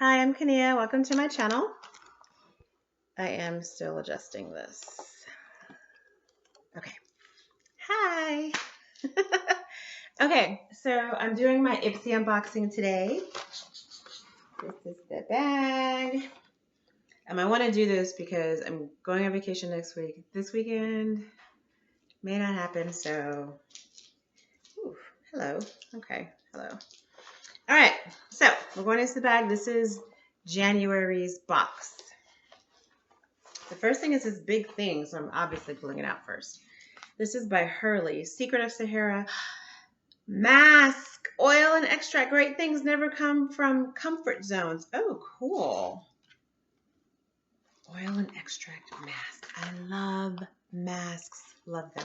Hi, I'm Kania. Welcome to my channel. I am still adjusting this. Okay. Hi. Okay, so I'm doing my IPSY unboxing today. This is the bag. I want to do this because I'm going on vacation next week. This weekend may not happen, so... Ooh, hello. Okay, hello. All right, so we're going into the bag. This is January's box. The first thing is this big thing, so I'm obviously pulling it out first. This is by Hurley, Secret of Sahara Mask. Oil and extract. Great things never come from comfort zones. Oh, cool. Oil and extract mask. I love masks. Love them.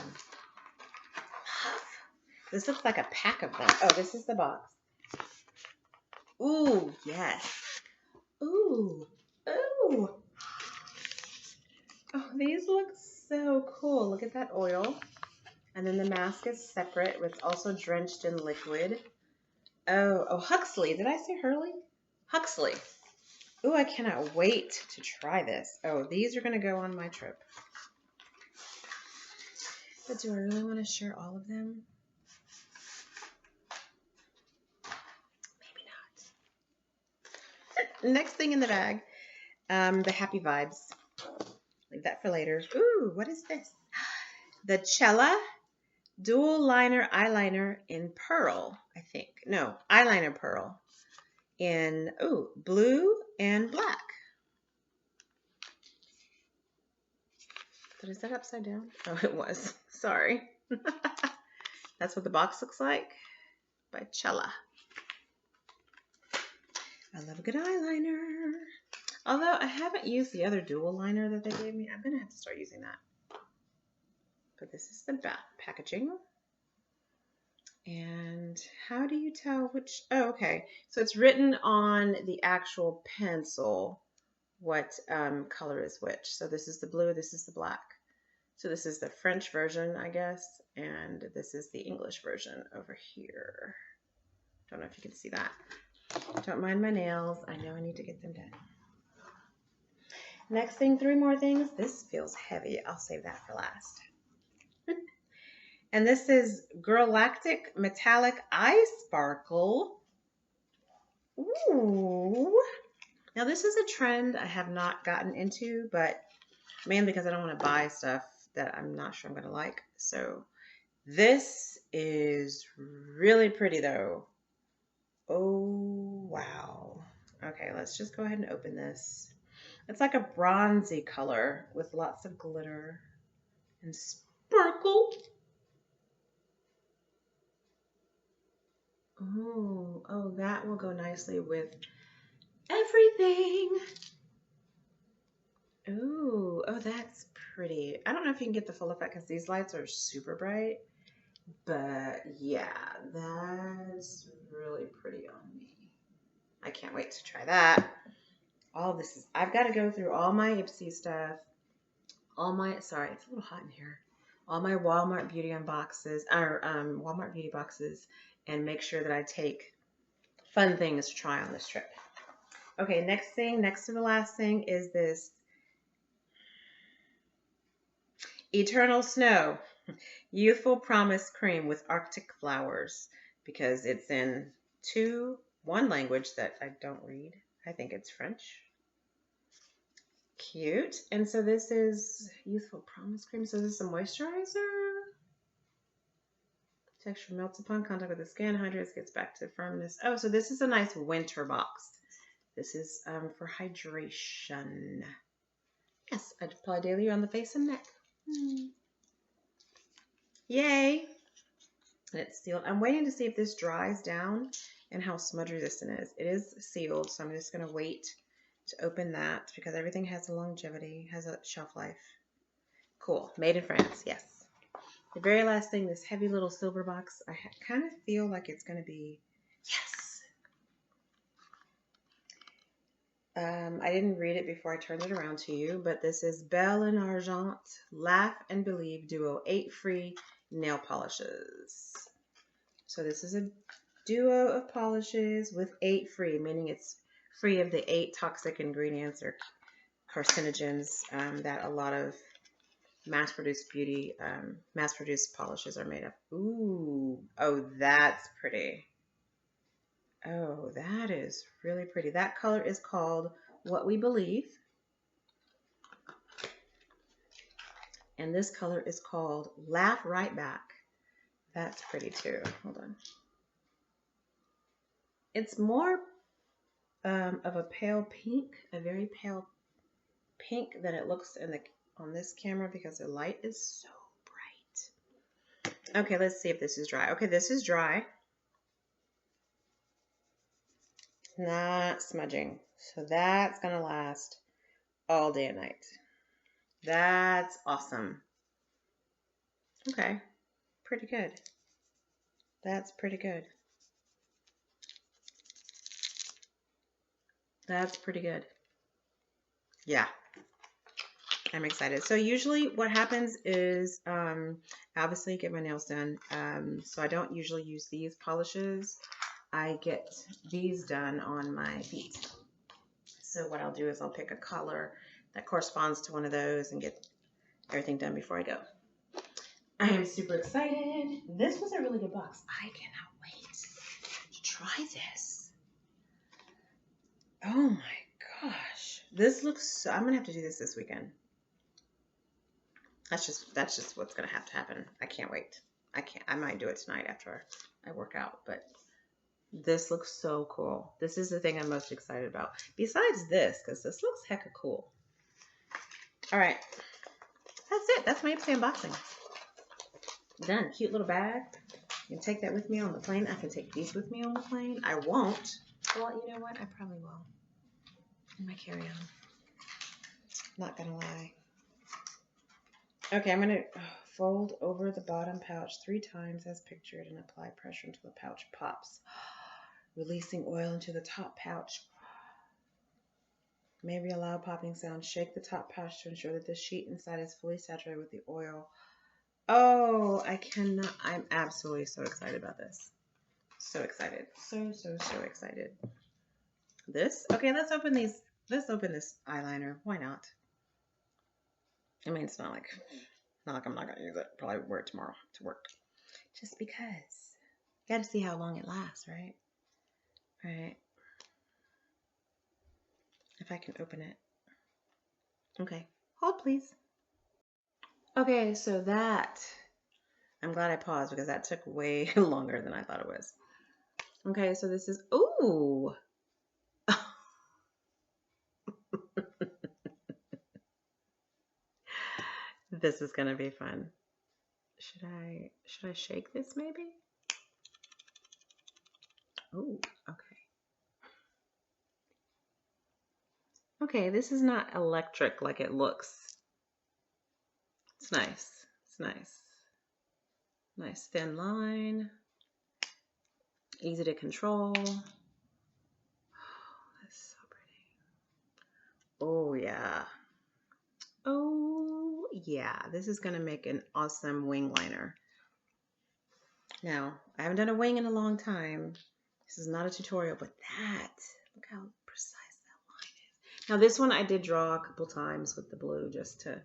Love. This looks like a pack of them. Oh, this is the box. Ooh, yes. Ooh. Ooh. Oh, these look so cool. Look at that oil. And then the mask is separate. It's also drenched in liquid. Oh, Huxley. Did I say Hurley? Huxley. Oh, I cannot wait to try this. Oh, these are going to go on my trip. But do I really want to share all of them? Maybe not. Next thing in the bag, the Happy Vibes. Leave that for later. Ooh, what is this? The Cella Dual Liner Eyeliner in Pearl, I think. No, Eyeliner Pearl in, blue and black. Is that upside down? Oh, it was. Sorry. That's what the box looks like by Cella. I love a good eyeliner. Although I haven't used the other dual liner that they gave me. I'm going to have to start using that. But this is the back packaging. And how do you tell which? Oh, okay. So it's written on the actual pencil what color is which. So this is the blue, this is the black. So this is the French version, I guess. And this is the English version over here. Don't know if you can see that. Don't mind my nails. I know I need to get them done. Next thing, 3 more things. This feels heavy. I'll save that for last. And this is Galactic Metallic Eye Sparkle. Ooh. Now this is a trend I have not gotten into, but mainly because I don't want to buy stuff that I'm not sure I'm going to like. So this is really pretty though. Oh, wow. Okay, let's just go ahead and open this. It's like a bronzy color with lots of glitter and sparkle. Oh, that will go nicely with everything. Ooh, oh, that's pretty. I don't know if you can get the full effect because these lights are super bright, but yeah, that's really pretty on me. I can't wait to try that. All this is, I've got to go through all my IPSY stuff, sorry, it's a little hot in here, all my Walmart beauty unboxes, or Walmart beauty boxes, and make sure that I take fun things to try on this trip. Okay, next thing, next to the last thing is this Eternal Snow Youthful Promise Cream with Arctic Flowers, because it's in one language that I don't read. I think it's French. Cute. And so this is Youthful Promise Cream. So this is a moisturizer. Texture melts upon contact with the skin, hydrates, gets back to firmness. Oh, so this is a nice winter box. This is for hydration. Yes, I'd apply daily on the face and neck. Yay. And it's sealed. I'm waiting to see if this dries down and how smudge resistant it is. It is sealed, so I'm just going to wait to open that because everything has a longevity, has a shelf life. Cool. Made in France. Yes. The very last thing, this heavy little silver box, I kind of feel like it's going to be, yes. I didn't read it before I turned it around to you, but this is Belle and Argent Laugh and Believe Duo 8 free nail polishes. So this is a duo of polishes with 8 free, meaning it's free of the 8 toxic ingredients or carcinogens that a lot of mass-produced beauty, mass-produced polishes are made of. Ooh, oh, that's pretty. Oh, that is really pretty. That color is called What We Believe. And this color is called Laugh Right Back. That's pretty too. Hold on. It's more of a pale pink, a very pale pink than it looks on this camera because the light is so bright. Okay, let's see if this is dry. Okay, this is dry. Not smudging. So that's going to last all day and night. That's awesome. Okay, pretty good. That's pretty good. That's pretty good. Yeah, I'm excited. So usually what happens is, obviously get my nails done. So I don't usually use these polishes. I get these done on my feet. So what I'll do is I'll pick a color that corresponds to one of those and get everything done before I go. I am super excited. This was a really good box. I cannot wait to try this. Oh my gosh. This looks so, I'm going to have to do this weekend. That's just what's going to happen. I can't wait. I might do it tonight after I work out, but this looks so cool. This is the thing I'm most excited about. Besides this, because this looks hecka cool. All right. That's it. That's my IPSY unboxing. Done. Cute little bag. You can take that with me on the plane. I can take these with me on the plane. I won't. Well, you know what? I probably will. In my carry-on. Not gonna lie. Okay, I'm gonna fold over the bottom pouch 3 times as pictured and apply pressure until the pouch pops. Releasing oil into the top pouch. Maybe allow popping sound. Shake the top pouch to ensure that the sheet inside is fully saturated with the oil. Oh, I cannot. I'm absolutely so excited about this. So excited. So excited. This? Okay, let's open these. Let's open this eyeliner. Why not? I mean, it's not like I'm not going to use it. Probably wear it tomorrow to work. Just because. Got to see how long it lasts, right? Right. If I can open it. Okay. Hold, please. Okay, so I'm glad I paused because that took way longer than I thought it was. Okay, so this is, ooh. This is going to be fun. Should I shake this maybe? Oh, okay. Okay, this is not electric like it looks. It's nice. It's nice. Nice thin line. Easy to control. Oh, that's so pretty. Oh, yeah. Oh, yeah. This is going to make an awesome wing liner. Now, I haven't done a wing in a long time. This is not a tutorial, but look how precise that line is. Now, this one I did draw a couple times with the blue just to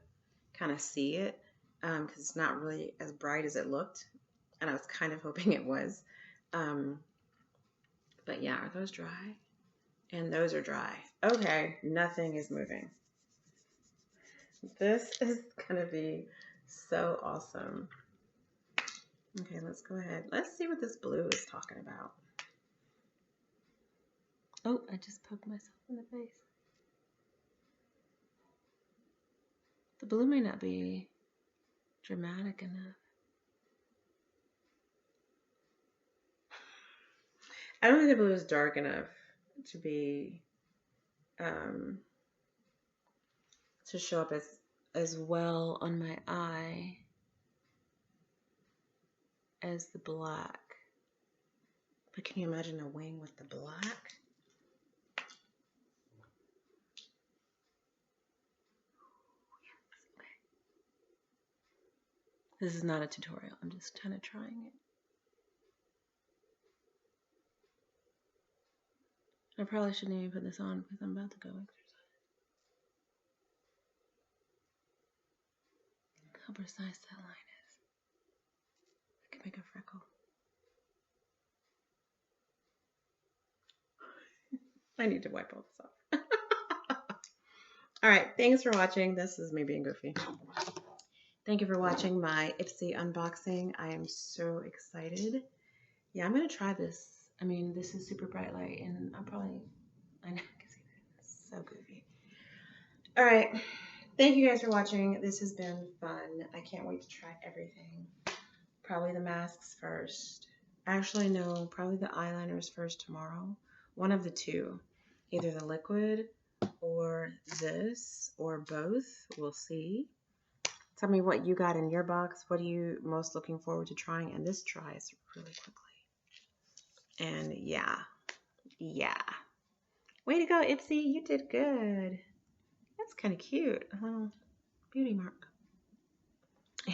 kind of see it because it's not really as bright as it looked. And I was kind of hoping it was. But yeah, are those dry? And those are dry. Okay, nothing is moving. This is going to be so awesome. Okay, let's go ahead. Let's see what this blue is talking about. Oh, I just poked myself in the face. The blue may not be dramatic enough. I don't think the blue is dark enough to be to show up as well on my eye as the black. But can you imagine a wing with the black? This is not a tutorial. I'm just kind of trying it. I probably shouldn't even put this on because I'm about to go exercise. Look how precise that line is. I can make a freckle. I need to wipe all this off. All right, thanks for watching. This is me being goofy. Thank you for watching my IPSY unboxing. I am so excited. Yeah, I'm going to try this. I mean, this is super bright light, and I know I can see that. It's so goofy. All right. Thank you guys for watching. This has been fun. I can't wait to try everything. Probably the masks first. Actually, no, probably the eyeliners first tomorrow. One of the two. Either the liquid or this or both. We'll see. Tell me what you got in your box. What are you most looking forward to trying? And this dries really quickly. And yeah. Way to go, IPSY. You did good. That's kind of cute. A little beauty mark.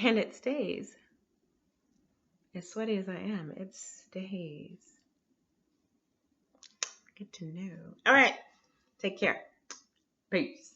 And it stays. As sweaty as I am, it stays. Good to know. All right. Take care. Peace.